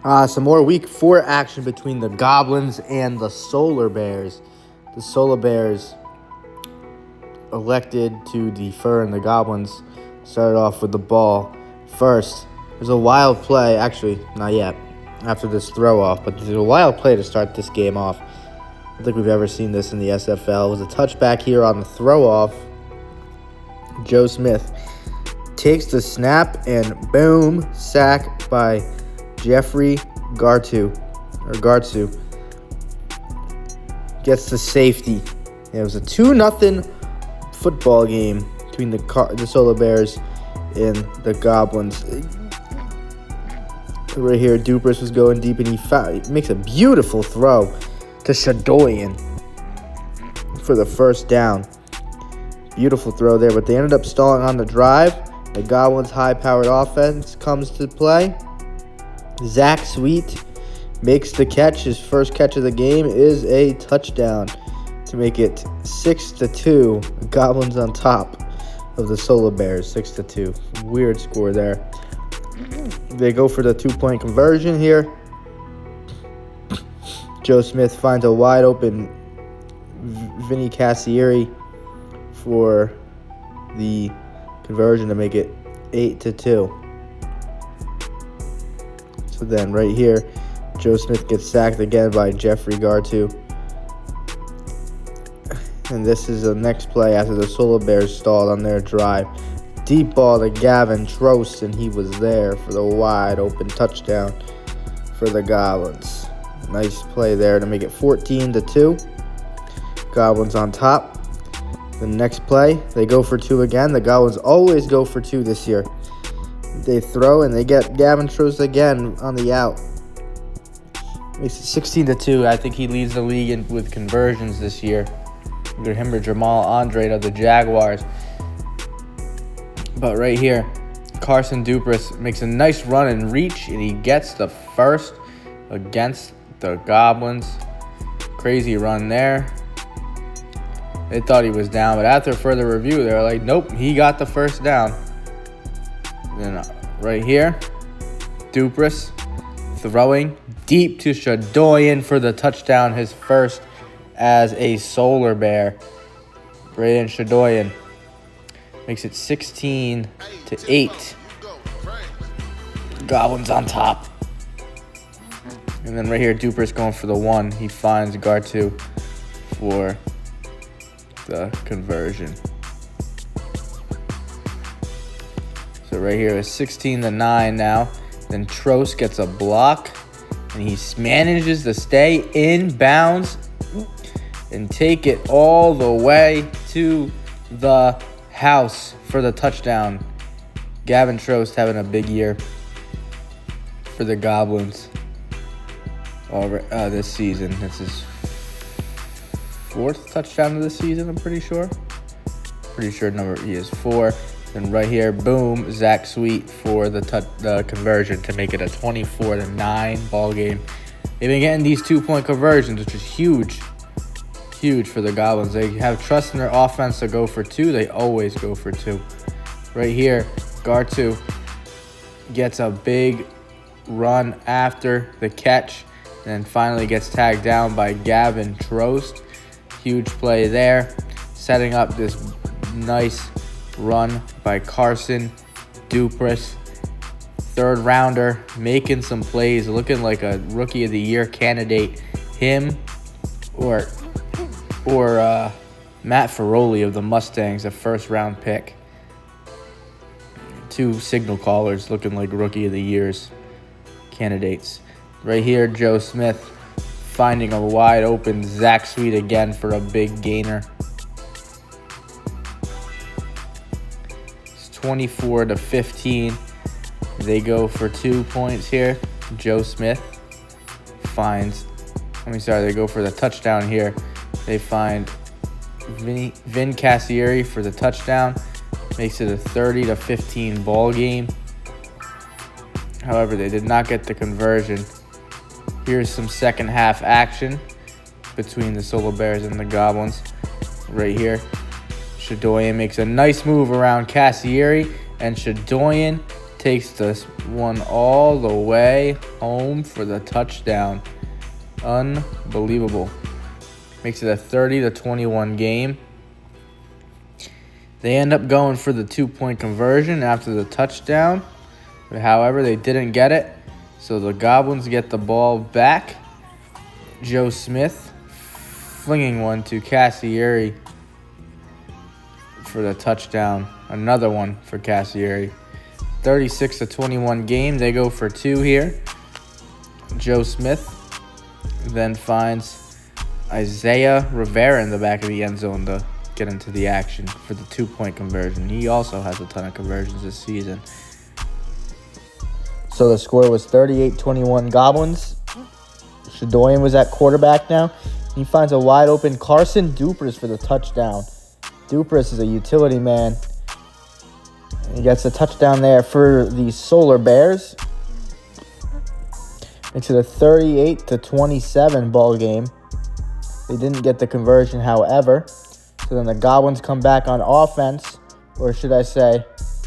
Some more week 4 action between the Goblins and the Solar Bears. The Solar Bears elected to defer, and the Goblins started off with the ball first. There's a wild play, actually, not yet, after this throw-off, but there's a wild play to start this game off. I don't think we've ever seen this in the SFL. It was a touchback here on the throw-off. Joe Smith takes the snap, and boom, sack by Jeffrey Gartu. Gets the safety. It was a 2-0 football game between the Solar Bears and the Goblins. Right here, Dupress was going deep, and he makes a beautiful throw to Shadoyan for the first down. Beautiful throw there, but they ended up stalling on the drive. The Goblins' high-powered offense comes to play. Zach Sweet makes the catch. His first catch of the game is a touchdown to make it 6-2. Goblins on top of the Solar Bears, 6-2. Weird score there. They go for the 2-point conversion here. Joe Smith finds a wide open Vinny Cassieri for the conversion to make it 8-2. So then right here, Joe Smith gets sacked again by Jeffrey Gartu. And this is the next play after the Solar Bears stalled on their drive. Deep ball to Gavin Trost, and he was there for the wide open touchdown for the Goblins. Nice play there to make it 14-2. Goblins on top. The next play, they go for 2 again. The Goblins always go for 2 this year. They throw, and they get Gavin Trost again on the out. Makes it 16-2. I think he leads the league with conversions this year. Either him or Jamal Andre of the Jaguars. But right here, Carson Dupress makes a nice run and reach, and he gets the first against the Goblins. Crazy run there. They thought he was down, but after further review, they were like, nope, he got the first down. Then right here, Dupress throwing deep to Shadoyan for the touchdown, his first as a Solar Bear. Braden Shadoyan makes it 16-8. Goblins on top. And then right here, Dupress going for the 1. He finds Gartu for the conversion. So right here is 16-9 now. Then Trost gets a block, and he manages to stay in bounds and take it all the way to the house for the touchdown. Gavin Trost having a big year for the Goblins this season. This is 4th touchdown of the season, I'm pretty sure. He is 4. And right here, boom, Zach Sweet for the conversion to make it a 24-9 ball game. They've been getting these 2-point conversions, which is huge for the Goblins. They have trust in their offense to go for 2. They always go for 2. Right here, Gartu gets a big run after the catch, and then finally gets tagged down by Gavin Trost. Huge play there, setting up this nice run by Carson Dupress. 3rd rounder, making some plays, looking like a Rookie of the Year candidate. Him or Matt Ferroli of the Mustangs, a 1st-round pick. 2 signal callers looking like Rookie of the Year's candidates. Right here, Joe Smith finding a wide open Zach Sweet again for a big gainer. It's 24-15. They go for 2 points here. Joe Smith they go for the touchdown here. They find Vin Cassieri for the touchdown. Makes it a 30-15 ball game. However, they did not get the conversion. Here's some second half action between the Solar Bears and the Goblins. Right here, Shadoyan makes a nice move around Cassieri, and Shadoyan takes this one all the way home for the touchdown. Unbelievable. Makes it a 30-21 game. They end up going for the 2-point conversion after the touchdown. However, they didn't get it. So the Goblins get the ball back. Joe Smith flinging one to Cassieri for the touchdown. Another one for Cassieri. 36-21 game. They go for 2 here. Joe Smith then finds Isaiah Rivera in the back of the end zone to get into the action for the 2-point conversion. He also has a ton of conversions this season. So the score was 38-21 Goblins. Shadoyan was at quarterback now. He finds a wide open Carson Dupress for the touchdown. Dupress is a utility man. He gets a touchdown there for the Solar Bears. Makes it a 38-27 ball game. They didn't get the conversion, however. So then the Goblins come back on offense. Or should I say,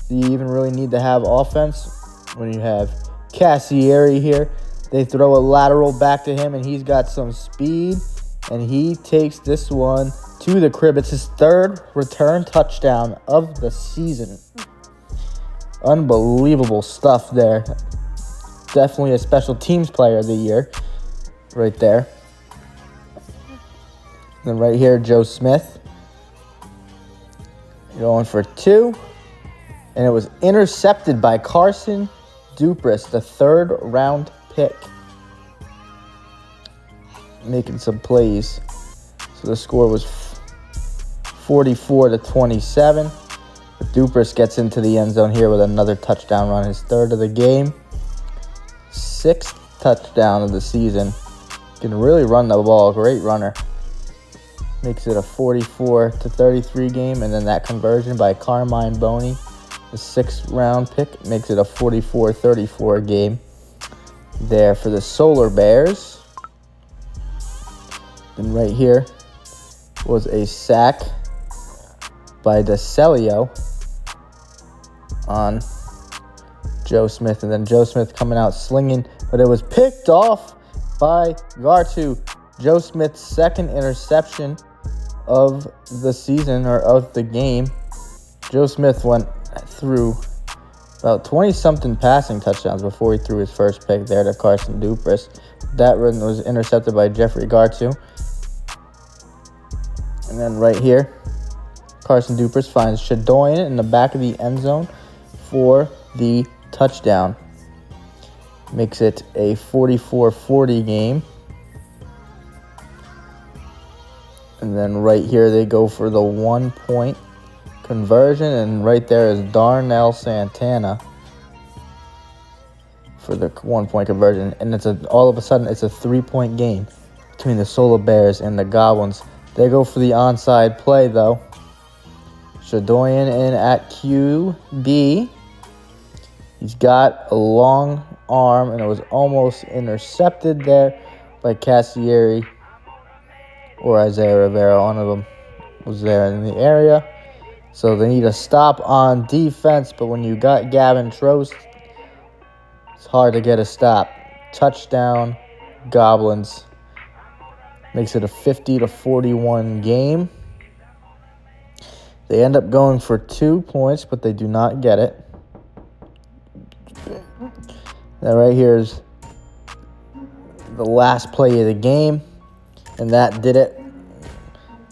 do you even really need to have offense when you have Cassieri here? They throw a lateral back to him, and he's got some speed. And he takes this one to the crib. It's his 3rd return touchdown of the season. Unbelievable stuff there. Definitely a special teams player of the year right there. Then right here, Joe Smith going for 2. And it was intercepted by Carson Dupress, the 3rd round pick. Making some plays. So the score was 44-27. Dupress gets into the end zone here with another touchdown run, his 3rd of the game. 6th touchdown of the season. Can really run the ball. Great runner. Makes it a 44-33 game. And then that conversion by Carmine Boney, the 6th round pick, makes it a 44-34 game there for the Solar Bears. And right here was a sack by DeCelio on Joe Smith. And then Joe Smith coming out slinging, but it was picked off by Gartu. Joe Smith's 2nd interception of the season, or of the game. Joe Smith went through about 20-something passing touchdowns before he threw his first pick there to Carson Dupress. That run was intercepted by Jeffrey Gartu. And then right here, Carson Dupress finds Shadoyan in the back of the end zone for the touchdown. Makes it a 44-40 game. And then right here, they go for the 1-point conversion. And right there is Darnell Santana for the 1-point conversion. And all of a sudden, it's a 3-point game between the Solar Bears and the Goblins. They go for the onside play, though. Shadoyan in at QB. He's got a long arm, and it was almost intercepted there by Cassieri or Isaiah Rivera. One of them was there in the area. So they need a stop on defense, but when you got Gavin Trost, it's hard to get a stop. Touchdown, Goblins. Makes it a 50-41 game. They end up going for 2 points, but they do not get it. Now right here is the last play of the game, and that did it.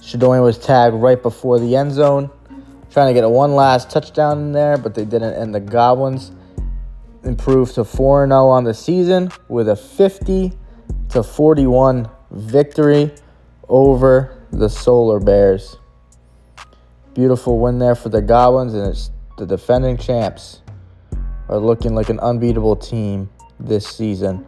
Shadoyan was tagged right before the end zone, trying to get one last touchdown in there, but they didn't, and the Goblins improved to 4-0 on the season with a 50-41 victory over the Solar Bears. Beautiful win there for the Goblins, and it's the defending champs are looking like an unbeatable team this season.